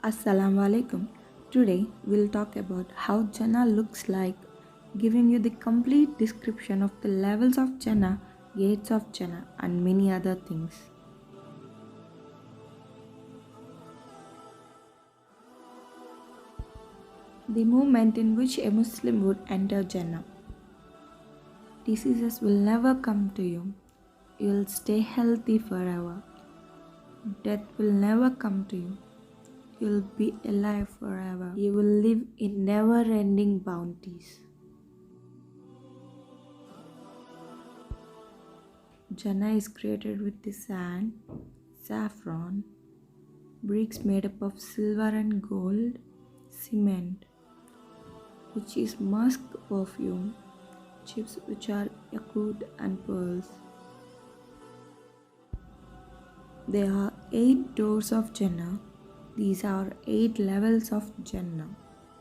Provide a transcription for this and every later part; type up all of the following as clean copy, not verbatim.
Assalamu alaikum. Today we'll talk about how Jannah looks like, giving you the complete description of the levels of Jannah, gates of Jannah, and many other things. The moment in which a Muslim would enter Jannah. Diseases will never come to you. You'll stay healthy forever. Death will never come to you. You'll be alive forever. You will live in never ending bounties. Jannah is created with the sand, saffron, bricks made up of silver and gold, cement, which is musk perfume, chips which are yakut and pearls. There are 8 doors of Jannah. These are 8 levels of Jannah.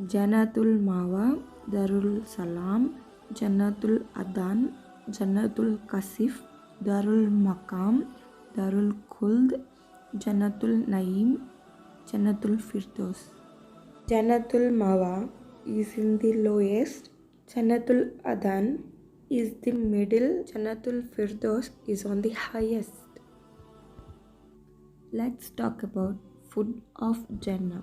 Jannatul Mawa, Darul Salam, Jannatul Adan, Jannatul Kasif, Darul Maqam, Darul Khuld, Jannatul Naim, Jannatul Firdaus. Jannatul Mawa is in the lowest, Jannatul Adan is the middle, Jannatul Firdaus is on the highest. Let's talk about food of Jannah.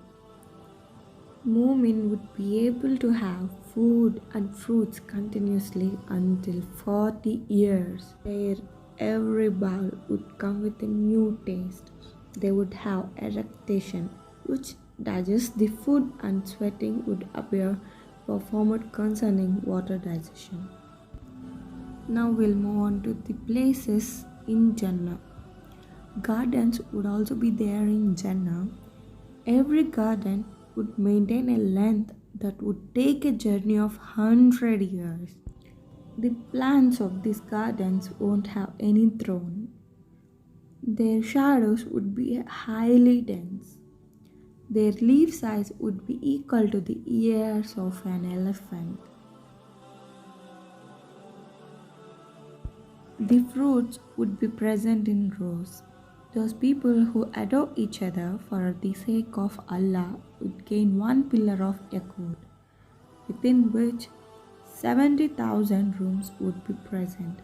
Mu'min would be able to have food and fruits continuously until 40 years, where every bowl would come with a new taste. They would have eructation, which digests the food, and sweating would appear performed concerning water digestion. Now we'll move on to the places in Jannah. Gardens would also be there in Jannah. Every garden would maintain a length that would take a journey of 100 years. The plants of these gardens won't have any throne. Their shadows would be highly dense. Their leaf size would be equal to the ears of an elephant. The fruits would be present in rows. Those people who adore each other for the sake of Allah would gain one pillar of yakut, within which 70,000 rooms would be present.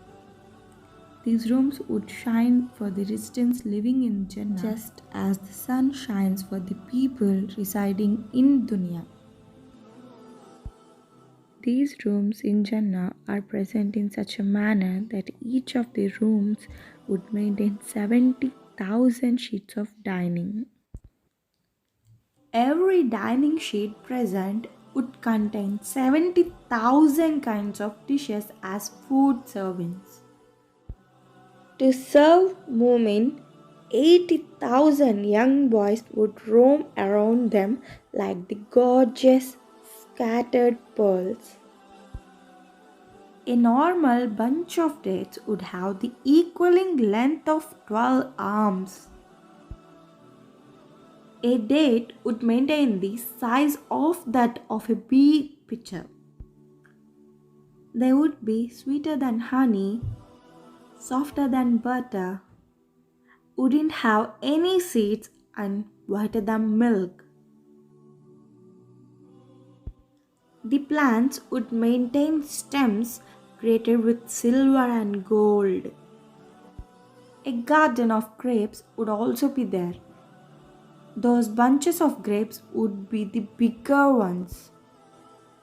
These rooms would shine for the residents living in Jannah, just as the sun shines for the people residing in Dunya. These rooms in Jannah are present in such a manner that each of the rooms would maintain 70,000 sheets of dining. Every dining sheet present would contain 70,000 kinds of dishes as food servings. To serve Mu'min, 80,000 young boys would roam around them like the gorgeous scattered pearls. A normal bunch of dates would have the equaling length of 12 arms. A date would maintain the size of that of a big pitcher. They would be sweeter than honey, softer than butter, wouldn't have any seeds, and whiter than milk. The plants would maintain stems created with silver and gold. A garden of grapes would also be there. Those bunches of grapes would be the bigger ones.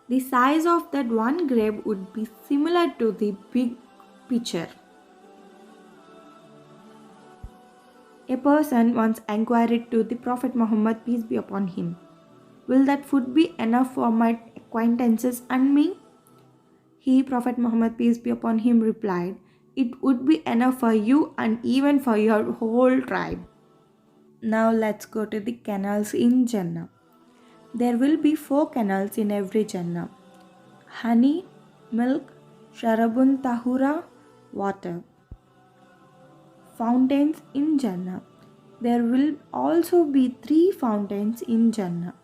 The size of that one grape would be similar to the big pitcher. A person once inquired to the Prophet Muhammad, peace be upon him, "Will that food be enough for my acquaintances and me?" He, Prophet Muhammad, peace be upon him, replied, "It would be enough for you and even for your whole tribe." Now let's go to the canals in Jannah. There will be 4 canals in every Jannah: honey, milk, sharabun tahura, water. Fountains in Jannah. There will also be 3 fountains in Jannah: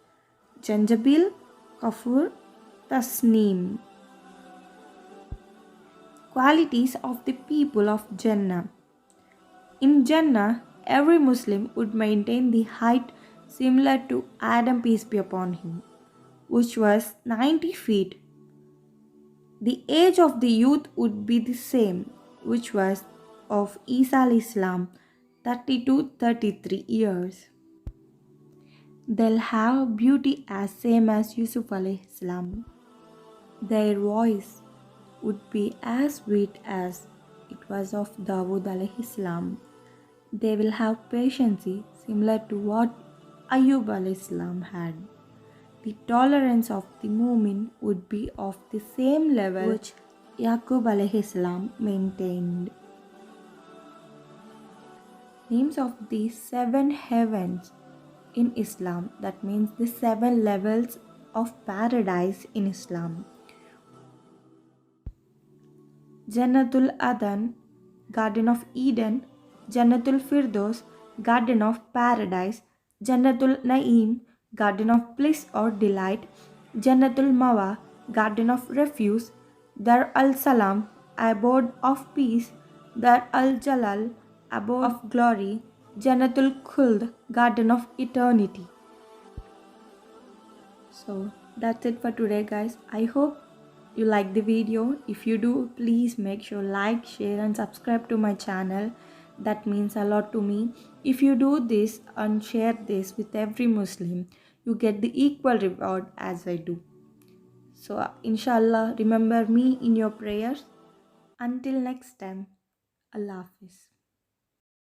Janjabil, Kafur, Tasneem. Qualities of the people of Jannah. In Jannah, every Muslim would maintain the height similar to Adam, peace be upon him, which was 90 feet. The age of the youth would be the same, which was of Isa al-Islam, 30 to 33 years. They'll have beauty as same as Yusuf al-Islam. Their voice would be as sweet as it was of Dawood al-Islam. They will have patience similar to what Ayub al-Islam had. The tolerance of the Mu'min would be of the same level which Yaqub alayhi maintained. Names of the seven heavens in Islam, that means the seven levels of paradise in Islam. Jannatul Adan, Garden of Eden; Jannatul Firdaus, Garden of Paradise; Jannatul Naim, Garden of Bliss or Delight; Jannatul Mawa, Garden of Refuge; Dar al Salam, Abode of Peace; Dar al Jalal, Abode of Glory; Jannatul Khuld, Garden of Eternity. So that's it for today, guys. I hope you like the video. If you do, please make sure like, share and subscribe to my channel. That means a lot to me. If you do this and share this with every Muslim, you get the equal reward as I do. So inshallah, remember me in your prayers. Until next time, Allah Hafiz.